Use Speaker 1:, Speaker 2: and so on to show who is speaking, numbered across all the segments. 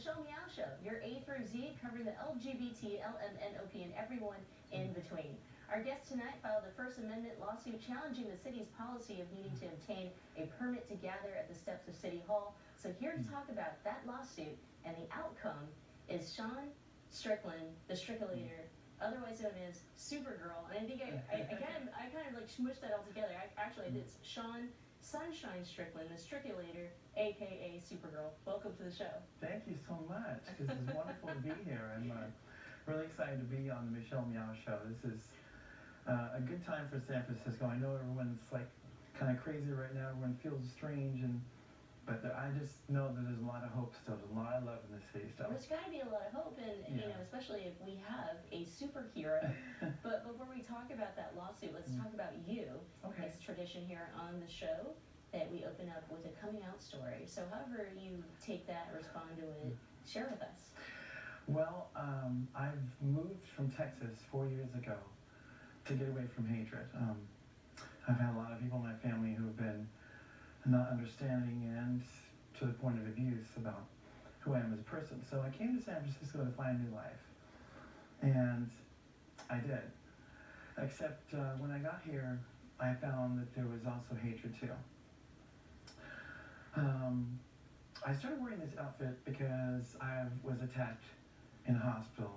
Speaker 1: Michelle Meow Show, your A through Z, covering the LGBT, LMNOP, and everyone in between. Our guest tonight filed a First Amendment lawsuit challenging the city's policy of needing to obtain a permit to gather at the steps of City Hall. So here to talk about that lawsuit and the outcome is Shawn Strickland, the Strickalator, otherwise known as Supergirl. And I think I kind of like smushed that all together. Actually, it's Shawn Sunshine Strickland, the Strickalator, aka Supergirl. Welcome to the show.
Speaker 2: Thank you so much. This is wonderful to be here. I'm really excited to be on the Michelle Meow Show. This is a good time for San Francisco. I know everyone's like kind of crazy right now. Everyone feels strange, but I just know that there's a lot of hope still. There's a lot of love in this city still.
Speaker 1: There's got to be a lot of hope, and you know, especially if we have a superhero. But before we talk about that lawsuit, let's talk about you.
Speaker 2: Okay.
Speaker 1: It's tradition here on the show that we open up with a coming out story. So however you take that, respond to it, share with us.
Speaker 2: Well, I've moved from Texas 4 years ago to get away from hatred. I've had a lot of people in my family who have been not understanding and to the point of abuse about who I am as a person. So I came to San Francisco to find a new life. And I did. Except when I got here, I found that there was also hatred too. I started wearing this outfit because I was attacked in a hospital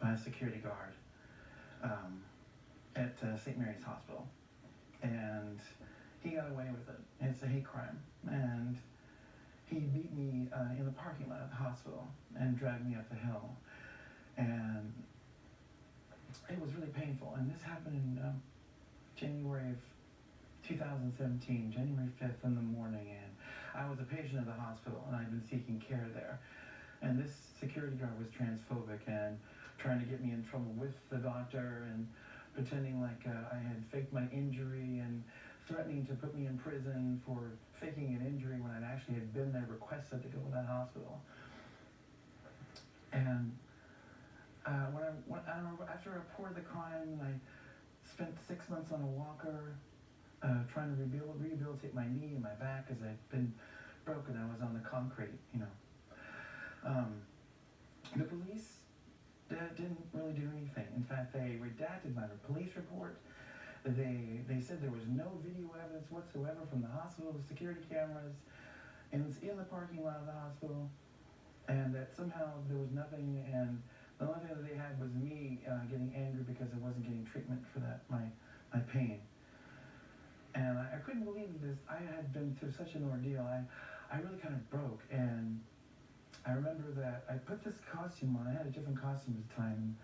Speaker 2: by a security guard at St. Mary's Hospital. And he got away with it. It's a hate crime. And he beat me in the parking lot of the hospital and dragged me up the hill. And it was really painful. And this happened in January of 2017, January 5th in the morning. And I was a patient at the hospital, and I'd been seeking care there. And this security guard was transphobic and trying to get me in trouble with the doctor and pretending like I had faked my injury and threatening to put me in prison for faking an injury when I'd actually had been there, requested to go to that hospital. And after I reported the crime, I spent 6 months on a walker trying to rehabilitate my knee and my back as I'd been broken. I was on the concrete, you know. The police didn't really do anything. In fact, they redacted my police report. They said there was no video evidence whatsoever from the hospital, the security cameras, and it's in the parking lot of the hospital, and that somehow there was nothing, and the only thing that they had was me getting angry because I wasn't getting treatment for that, my pain. And I couldn't believe this. I had been through such an ordeal. I really kind of broke, and I remember that I put this costume on. I had a different costume at the time.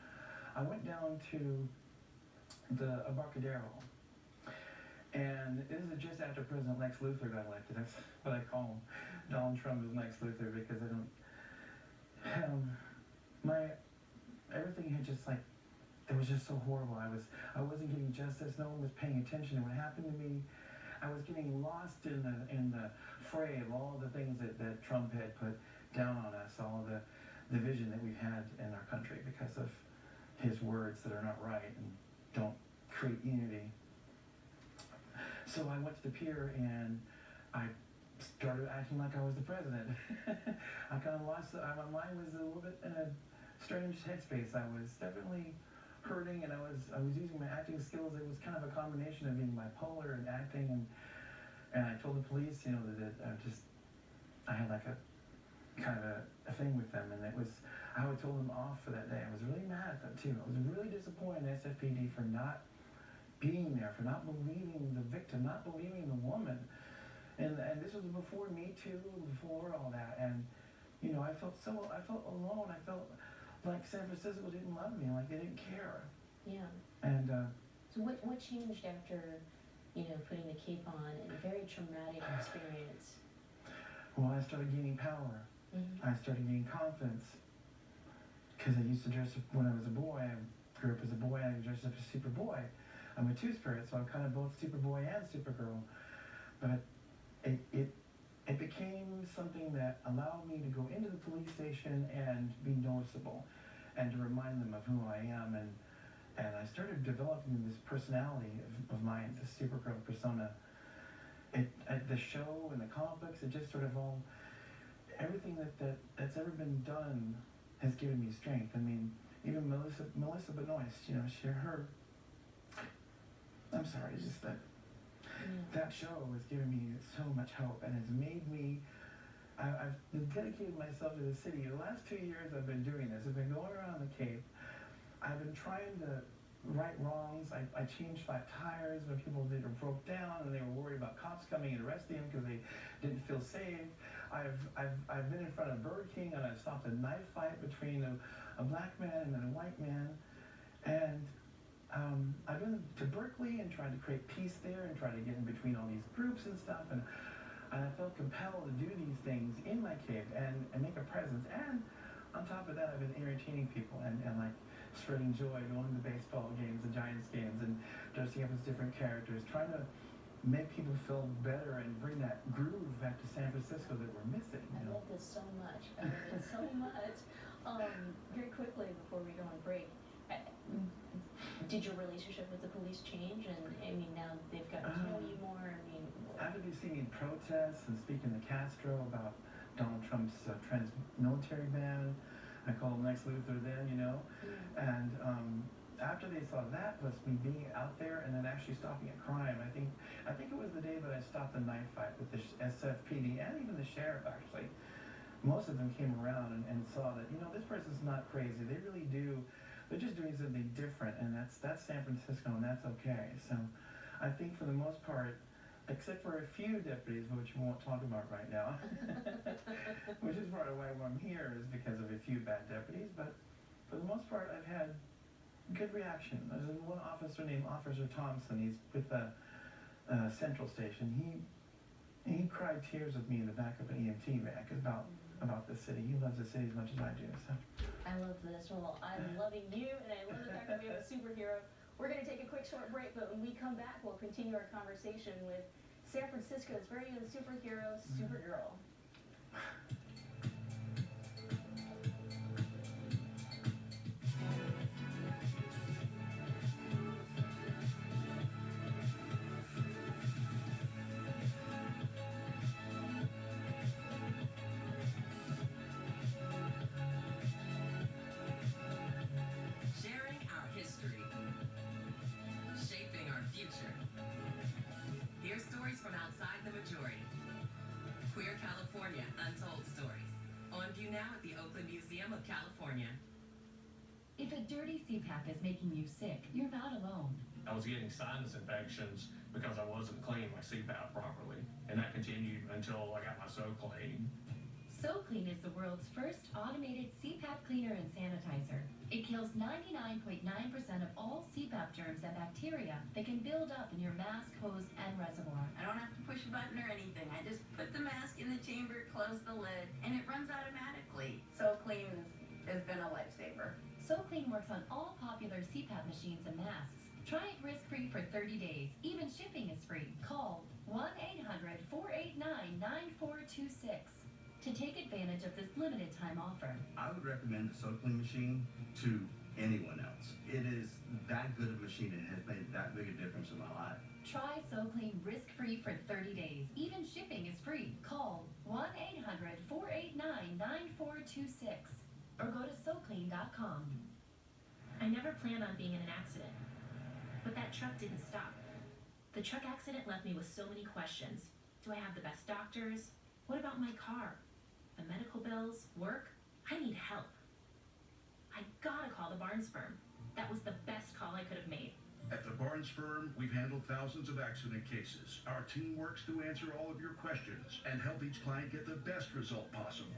Speaker 2: I went down to the Embarcadero, and this is just after President Lex Luthor got elected. That's what I call him. Donald Trump is Lex Luthor because I don't. Everything had just like, it was just so horrible. I wasn't getting justice. No one was paying attention to what happened to me. I was getting lost in the fray of all the things that Trump had put down on us, all the division that we've had in our country because of his words that are not right and don't create unity. So I went to the pier and I started acting like I was the president. I kind of lost my mind was a little bit in a strange headspace. I was definitely hurting, and I was using my acting skills. It was kind of a combination of being bipolar and acting, and I told the police, you know, that I had like a kind of a thing with them, and I would told them off for that day. I was really mad at them too. I was really disappointed in SFPD for not being there, for not believing the victim, not believing the woman, and this was before Me Too, before all that, and you know, I felt alone. I felt like San Francisco didn't love me, like they didn't care.
Speaker 1: Yeah.
Speaker 2: And
Speaker 1: so what changed after, you know, putting the cape on and a very traumatic experience?
Speaker 2: Well, I started gaining power. I started gaining confidence because I used to dress up when I was a boy. I grew up as a boy. I dressed up as Superboy. I'm a two-spirit, so I'm kind of both Superboy and Supergirl. But it became something that allowed me to go into the police station and be noticeable and to remind them of who I am. And I started developing this personality of mine, this Supergirl persona. The show and the comic books, it just sort of all, everything that's ever been done has given me strength. I mean, even Melissa Benoist, you know, I'm sorry, it's just that show has given me so much hope and has made me. I've dedicated myself to the city. The last 2 years I've been doing this. I've been going around the Cape. I've been trying to right wrongs. I changed flat tires when people broke down and they were worried about cops coming and arresting them because they didn't feel safe. I've been in front of Burger King and I've stopped a knife fight between a black man and a white man. And I've been to Berkeley and tried to create peace there and try to get in between all these groups and stuff. And I felt compelled to do these things in my cave and make a presence. And on top of that, I've been entertaining people and like spreading joy, going to baseball games, the Giants games, and dressing up as different characters, trying to make people feel better and bring that groove back to San Francisco that we're missing.
Speaker 1: I love this so much. I love it so much. Very quickly before we go on break, did your relationship with the police change? And I mean, now they've gotten to know you more. I mean,
Speaker 2: after they see me protest and speaking to Castro about Donald Trump's trans-military ban, I called him Lex Luthor then, you know, and after they saw that, plus me being out there and then actually stopping a crime, I think it was the day that I stopped the knife fight with the SFPD and even the sheriff actually. Most of them came around and saw that, you know, this person's not crazy. They really do. They're just doing something different, and that's San Francisco, and that's okay. So I think for the most part, except for a few deputies, which we won't talk about right now, which is part of why I'm here, is because of a few bad deputies, but for the most part, I've had good reaction. There's one officer named Officer Thompson. He's with the Central Station. He cried tears with me in the back of an EMT van about the city. He loves the city as much as I do. So
Speaker 1: I love this. Well, I'm loving you, and I love the fact that we have a superhero. We're going to take a quick short break, but when we come back, we'll continue our conversation with San Francisco's very own superhero, Supergirl.
Speaker 3: California. If a dirty CPAP is making you sick, you're not alone.
Speaker 4: I was getting sinus infections because I wasn't cleaning my CPAP properly, and that continued until I got my SoClean.
Speaker 3: SoClean is the world's first automated CPAP cleaner and sanitizer. It kills 99.9% of all CPAP germs and bacteria that can build up in your mask, hose, and reservoir.
Speaker 5: I don't have to push a button or anything. I just put the mask in the chamber, close the lid, and it runs automatically. SoClean has been a lifesaver.
Speaker 3: SoClean works on all popular CPAP machines and masks. Try it risk-free for 30 days. Even shipping is free. Call 1-800-489-9426 to take advantage of this limited time offer.
Speaker 6: I would recommend the SoClean machine to anyone else. It is that good of a machine and has made that big a difference in my life.
Speaker 3: Try SoClean risk-free for 30 days. Even shipping is free. Call 1-800-489-9426 or go to SoClean.com.
Speaker 7: I never planned on being in an accident, but that truck didn't stop. The truck accident left me with so many questions. Do I have the best doctors? What about my car? The medical bills? Work? I need help. I gotta call the Barnes firm. That was the best call I could have made.
Speaker 8: At the Barnes firm, we've handled thousands of accident cases. Our team works to answer all of your questions and help each client get the best result possible.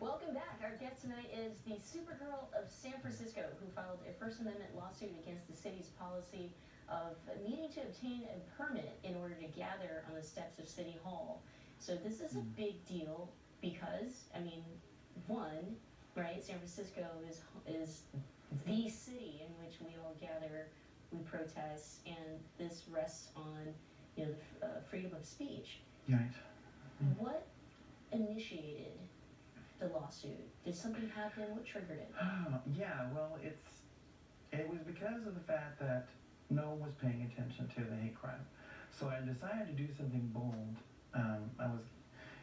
Speaker 1: Welcome back. Our guest tonight is the Supergirl of San Francisco, who filed a First Amendment lawsuit against the city's policy of needing to obtain a permit in order to gather on the steps of City Hall. So this is a big deal because, I mean, one, right, San Francisco is the city in which we all gather, we protest, and this rests on, you know, freedom of speech.
Speaker 2: Right.
Speaker 1: What initiated the lawsuit? Did something happen? What triggered it?
Speaker 2: Yeah, well, it was because of the fact that no one was paying attention to the hate crime. So I decided to do something bold. I was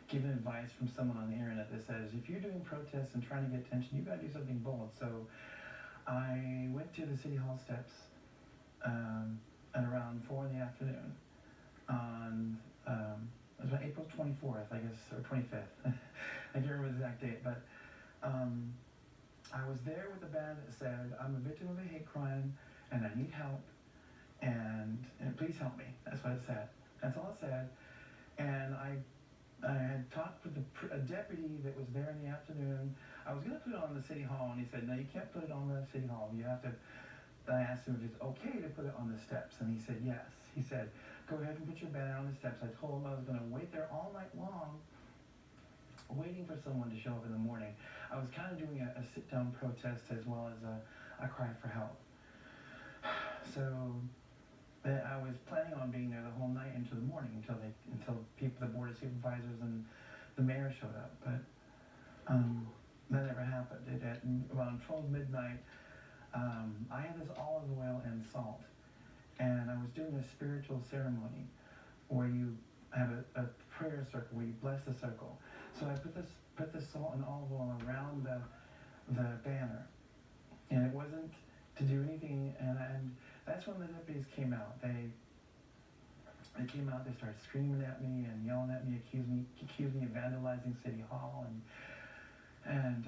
Speaker 2: given advice from someone on the internet that says, if you're doing protests and trying to get attention, you gotta do something bold. So I went to the City Hall steps at around 4 in the afternoon on, it was about April 24th, I guess, or 25th. I can't remember the exact date, but I was there with a band that said, I'm a victim of a hate crime and I need help, and please help me. That's what it said. That's all it said. And I had talked with a deputy that was there in the afternoon. I was going to put it on the City Hall, and he said, no, you can't put it on the City Hall. You have to. I asked him if it's okay to put it on the steps, and he said yes. He said, go ahead and put your banner on the steps. I told him I was going to wait there all night long, waiting for someone to show up in the morning. I was kind of doing a sit-down protest as well as a cry for help. So I was planning on being there the whole night into the morning until the board of supervisors and the mayor showed up. But that never happened. At around 12 midnight, I had this olive oil and salt, and I was doing a spiritual ceremony where you have a prayer circle where you bless the circle. So I put this salt and olive oil around the banner, and it wasn't to do anything. And that's when the deputies came out. They came out. They started screaming at me and yelling at me, accused me of vandalizing City Hall, and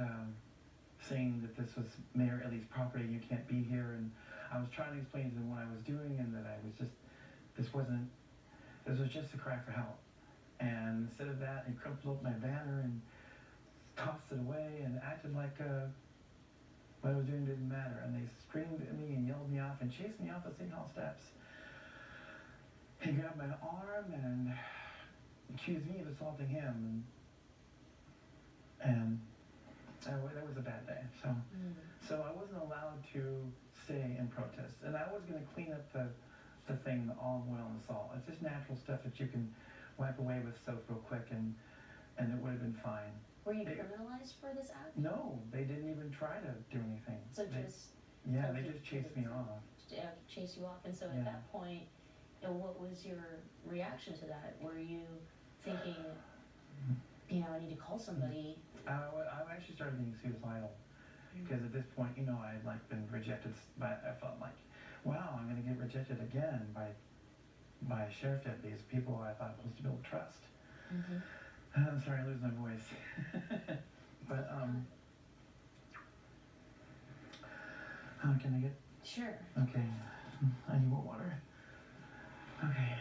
Speaker 2: saying that this was Mayor Ellie's property. You can't be here. And I was trying to explain to them what I was doing and that this was just a cry for help. And instead of that, they crumpled up my banner and tossed it away and acted like what I was doing didn't matter. And they screamed at me and yelled me off and chased me off the City Hall steps. He grabbed my arm and accused me of assaulting him. And that was a bad day. So I wasn't allowed to stay and protest. And I was going to clean up the thing, the olive oil and the salt. It's just natural stuff that you can wipe away with soap real quick, and it would have been fine.
Speaker 1: Were you criminalized for this act?
Speaker 2: No, they didn't even try to do anything.
Speaker 1: So
Speaker 2: they just chased me off.
Speaker 1: Chase you off, and so
Speaker 2: Yeah.
Speaker 1: at that point, what was your reaction to that? Were you thinking, I need to call somebody?
Speaker 2: I actually started getting suicidal because at this point, I had been rejected. I felt like, wow, I'm going to get rejected again by sheriff deputies, people I thought I was supposed to be able to trust.
Speaker 1: Mm-hmm.
Speaker 2: I'm sorry, I lose my voice. But how can I get?
Speaker 1: Sure.
Speaker 2: Okay, I need more water. Okay.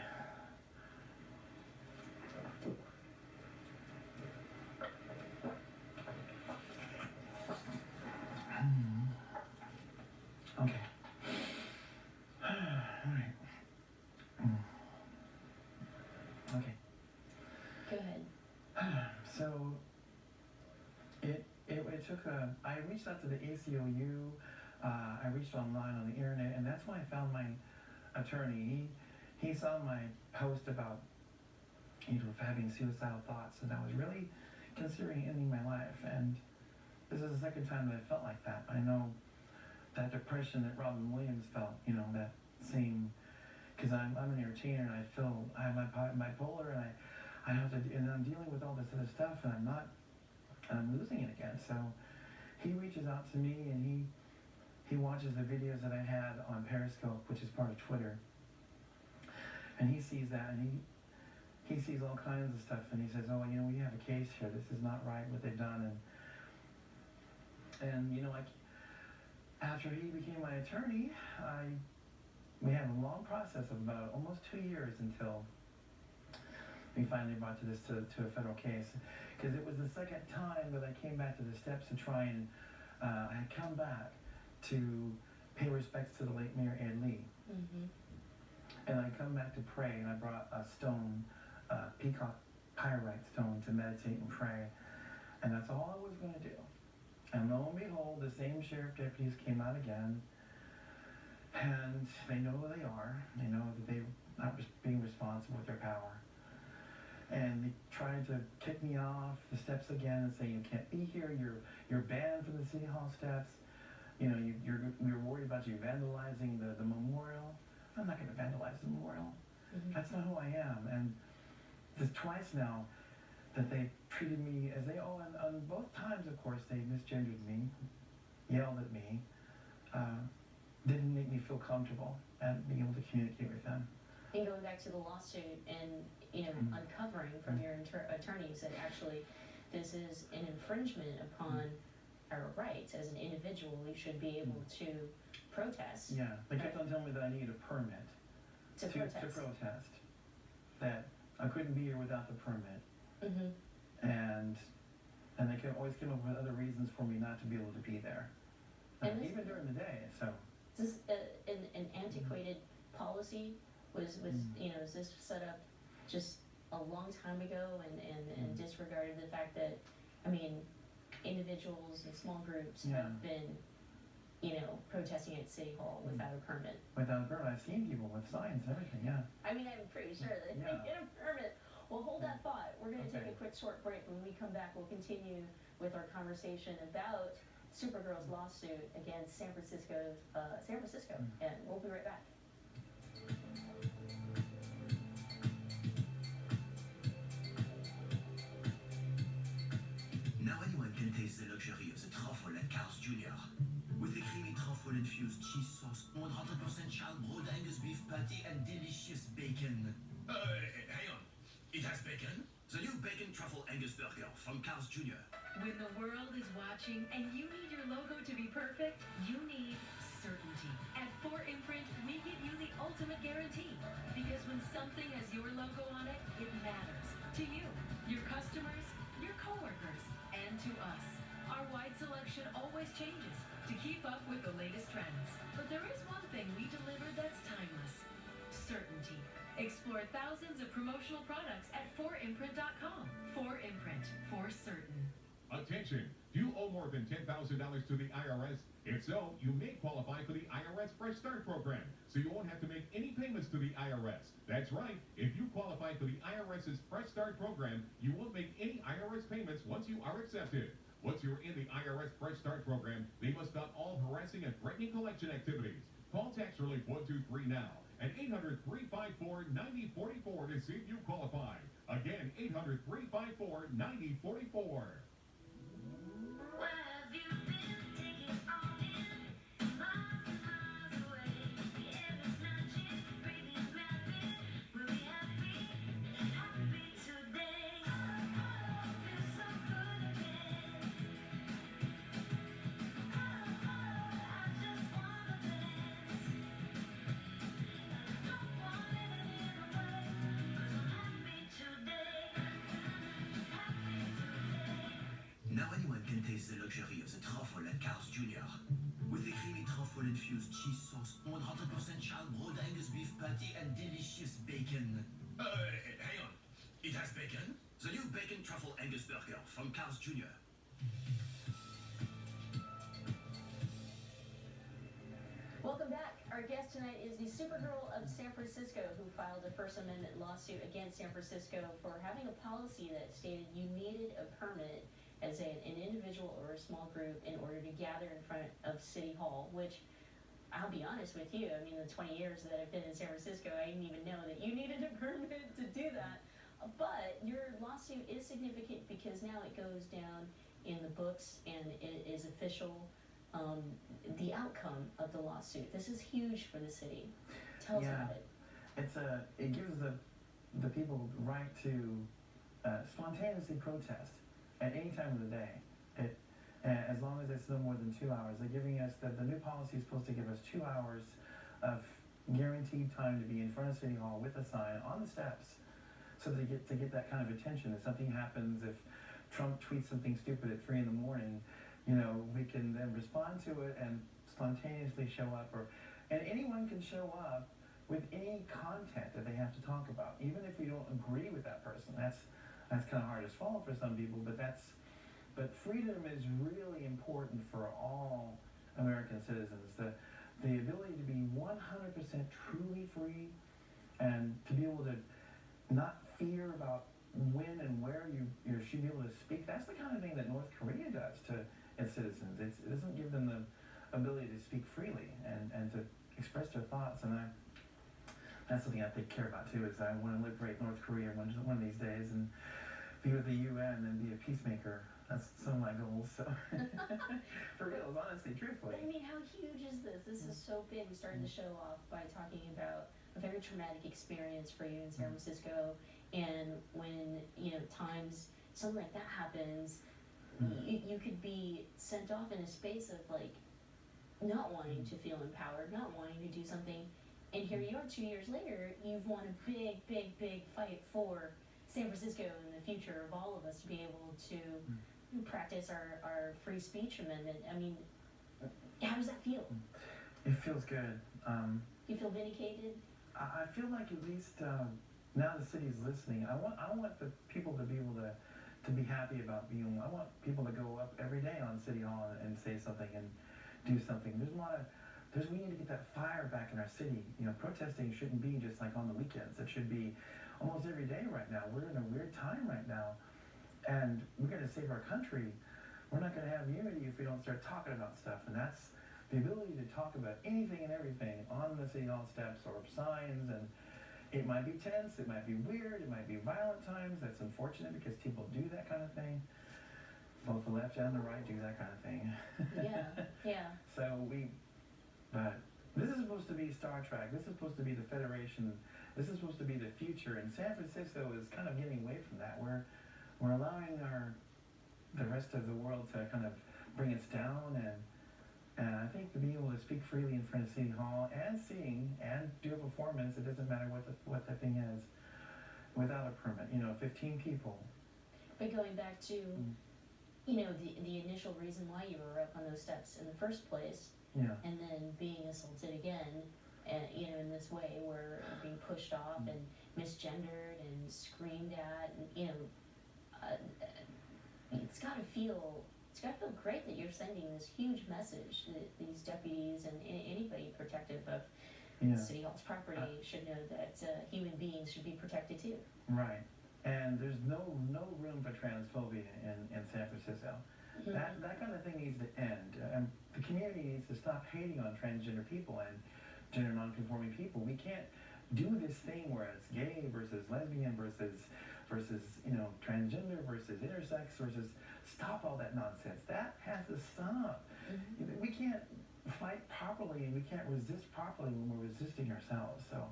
Speaker 2: Okay. All right. Okay.
Speaker 1: Go ahead.
Speaker 2: So it took I reached out to the ACLU. I reached online on the internet, and that's when I found my attorney. He saw my post about having suicidal thoughts, and I was really considering ending my life. And this is the second time that I felt like that. I know that depression that Robin Williams felt, that same, because I'm an entertainer, and I have my bipolar, and and I'm dealing with all this other stuff, and I'm losing it again. So he reaches out to me, and he watches the videos that I had on Periscope, which is part of Twitter, and he sees that, and he sees all kinds of stuff, and he says, oh, we have a case here. This is not right what they've done, and after he became my attorney, we had a long process of about almost 2 years until we finally brought this to a federal case, because it was the second time that I came back to the steps to try and I had come back to pay respects to the late Mayor Ed Lee.
Speaker 1: Mm-hmm.
Speaker 2: And I come back to pray, and I brought a stone, peacock pyrite stone, to meditate and pray, and that's all I was going to do. And lo and behold, the same sheriff deputies came out again, and they know who they are. They know that they're not being responsible with their power. And they tried to kick me off the steps again and say, you can't be here, you're banned from the City Hall steps. you know, you're worried about you vandalizing the memorial. I'm not going to vandalize the memorial. That's not who I am. And there's twice now that they treated me as they, on both times, of course, they misgendered me, yelled at me, didn't make me feel comfortable and being able to communicate with them.
Speaker 1: And going back to the lawsuit and, you know, uncovering from your attorneys that actually this is an infringement upon our rights as an individual, we should be able to protest.
Speaker 2: Yeah, they kept on telling me that I needed a permit
Speaker 1: To protest.
Speaker 2: That I couldn't be here without the permit. And they can always come up with other reasons for me not to be able to be there, even during the day. So
Speaker 1: is this an antiquated policy? Was you know, is this set up just a long time ago and disregarded the fact that, I mean, individuals and small groups have been, you know, protesting at City Hall without a permit?
Speaker 2: Without a permit, I've seen people with signs and everything. Yeah.
Speaker 1: I mean, I'm pretty sure that they get a permit. Well, hold that thought. We're going to take a quick short break. When we come back, we'll continue with our conversation about Supergirl's lawsuit against San Francisco, and we'll be right back.
Speaker 9: Now anyone can taste the luxury of the truffle at Carl's Jr. With a creamy truffle-infused cheese sauce, 100% charred broad Angus beef patty, and delicious bacon. Hang on. It has bacon? The new bacon truffle Angus burger from Carl's Jr.
Speaker 3: When the world is watching and you need your logo to be perfect, you need certainty. At 4imprint, we give you the ultimate guarantee. Because when something has your logo on it, it matters. To you, your customers, your coworkers, and to us. Our wide selection always changes to keep up with the latest trends. But there is one thing we deliver that's timeless. Certainty. Explore thousands of promotional products at 4imprint.com. 4imprint, for certain.
Speaker 10: Attention! Do you owe more than $10,000 to the IRS? If so, you may qualify for the IRS Fresh Start program, so you won't have to make any payments to the IRS. That's right. If you qualify for the IRS's Fresh Start program, you won't make any IRS payments once you are accepted. Once you're in the IRS Fresh Start program, they must stop all harassing and threatening collection activities. Call Tax Relief 123 now at 800-354-9044 to see if you qualify. Again, 800-354-9044.
Speaker 9: Now anyone can taste the luxury of the truffle at Carl's Jr. With a creamy truffle-infused cheese sauce, 100% charred broad Angus beef patty, and delicious bacon. Hang on. It has bacon? The new bacon truffle Angus burger from Carl's Jr.
Speaker 1: Welcome back. Our guest tonight is the Supergirl of San Francisco, who filed a First Amendment lawsuit against San Francisco for having a policy that stated you needed a permit as an individual or a small group in order to gather in front of City Hall, which, I'll be honest with you, I mean, the 20 years that I've been in San Francisco, I didn't even know that you needed a permit to do that. But your lawsuit is significant because now it goes down in the books and it is official. The outcome of the lawsuit. This is huge for the city. Tell us about it.
Speaker 2: It gives the people the right to spontaneously protest at any time of the day. As long as it's no more than 2 hours. They're giving us the new policy is supposed to give us 2 hours of guaranteed time to be in front of City Hall with a sign on the steps, so to get that kind of attention. If something happens, if Trump tweets something stupid at 3 in the morning, you know, we can then respond to it and spontaneously show up, and anyone can show up with any content that they have to talk about, even if we don't agree with that person. That's kind of hard to swallow for some people, but freedom is really important for all American citizens. The ability to be 100% truly free, and to be able to not fear about when and where you should be able to speak. That's the kind of thing that North Korea does to its citizens. It doesn't give them a ability to speak freely and to express their thoughts. And that's something I care about too. Is I want to liberate North Korea one of these days and be with the UN and be a peacemaker. That's some of my goals. So for real, honestly, truthfully.
Speaker 1: But I mean, how huge is this? This is so big. We started the show off by talking about a very traumatic experience for you in San Francisco, and when times something like that happens, you could be sent off in a space of like not wanting to feel empowered, not wanting to do something, and here you are 2 years later, you've won a big fight for San Francisco and the future of all of us to be able to practice our free speech amendment. I mean, how does that feel?
Speaker 2: It feels good.
Speaker 1: You feel vindicated?
Speaker 2: I feel like at least now the city's listening. I want the people to be able to be happy about being. I want people to go up every day on City Hall and say something and do something. We need to get that fire back in our city. Protesting shouldn't be just like on the weekends. It should be almost every day right now. We're in a weird time right now, and we're going to save our country. We're not going to have unity if we don't start talking about stuff, and that's the ability to talk about anything and everything on the City Hall steps or signs. And it might be tense, it might be weird, it might be violent times. That's unfortunate because people do that kind of thing. Both the left and the right do that kind of thing.
Speaker 1: Yeah.
Speaker 2: But this is supposed to be Star Trek. This is supposed to be the Federation. This is supposed to be the future. And San Francisco is kind of getting away from that. We're allowing the rest of the world to kind of bring us down. And I think to be able to speak freely in front of City Hall and sing and do a performance, it doesn't matter what the thing is, without a permit. 15 people.
Speaker 1: But going back to the initial reason why you were up on those steps in the first place.
Speaker 2: Yeah.
Speaker 1: And then being assaulted again, and in this way, where you're being pushed off and misgendered and screamed at, and it's got to feel great that you're sending this huge message that these deputies and anybody protective of City Hall's property should know that human beings should be protected too.
Speaker 2: Right. And there's no room for transphobia in San Francisco. That kind of thing needs to end. The community needs to stop hating on transgender people and gender non-conforming people. We can't do this thing where it's gay versus lesbian versus transgender versus intersex versus stop all that nonsense. That has to stop. We can't fight properly and we can't resist properly when we're resisting ourselves. So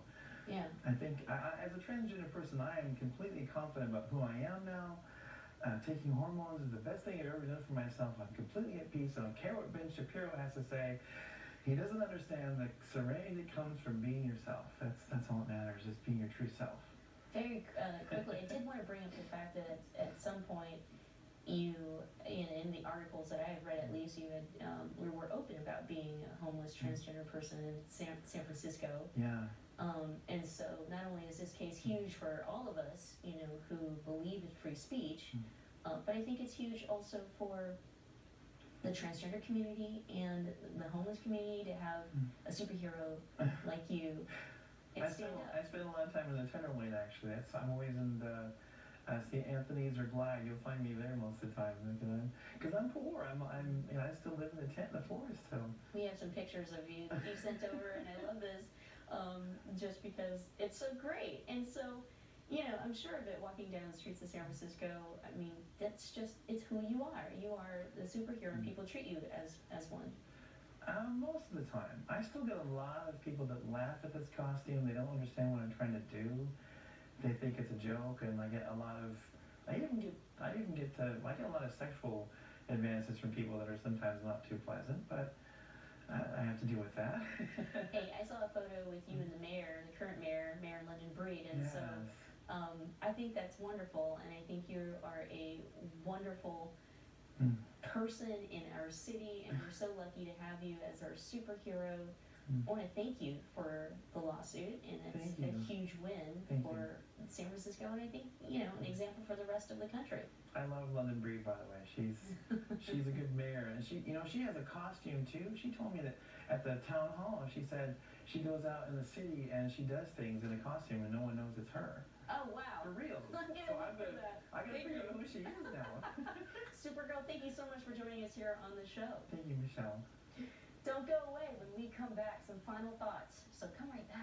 Speaker 2: I think as a transgender person, I am completely confident about who I am now. Taking hormones is the best thing I've ever done for myself. I'm completely at peace. I don't care what Ben Shapiro has to say. He doesn't understand the serenity that comes from being yourself. That's all that matters, is being your true self.
Speaker 1: Very quickly, I did want to bring up the fact that at some point you, in the articles that I had read at least, you had we were open about being a homeless transgender person in San Francisco.
Speaker 2: Yeah.
Speaker 1: And so not only is this case huge for all of us, who believe in free speech, but I think it's huge also for the transgender community and the homeless community to have a superhero like you.
Speaker 2: I spend a lot of time in the Tenderloin, actually. I'm always in the St. Anthony's or Glide. You'll find me there most of the time because I'm poor. I still live in a tent in the forest. So
Speaker 1: we have some pictures of you that you sent over, and I love this. Just because it's so great. And so, I'm sure of it walking down the streets of San Francisco. I mean, it's who you are. You are the superhero, and people treat you as one.
Speaker 2: Most of the time. I still get a lot of people that laugh at this costume. They don't understand what I'm trying to do. They think it's a joke, and I get a lot of, I get a lot of sexual advances from people that are sometimes not too pleasant, but I have to deal with that.
Speaker 1: Hey, I saw a photo with you and the current mayor, Mayor London Breed, and
Speaker 2: yes.
Speaker 1: so I think that's wonderful, and I think you are a wonderful person in our city, and we're so lucky to have you as our superhero. I want to thank you for the lawsuit, and it's a huge win for San Francisco, and I think, an example for the rest of the country.
Speaker 2: I love London Breed, by the way. She's a good mayor, and she has a costume too. She told me that at the town hall, she said she goes out in the city and she does things in a costume, and no one knows it's her.
Speaker 1: Oh wow!
Speaker 2: For real.
Speaker 1: I
Speaker 2: gotta figure out who she is now.
Speaker 1: Supergirl, thank you so much for joining us here on the show.
Speaker 2: Thank you, Michelle.
Speaker 1: Don't go away. When we come back, some final thoughts. So come right back.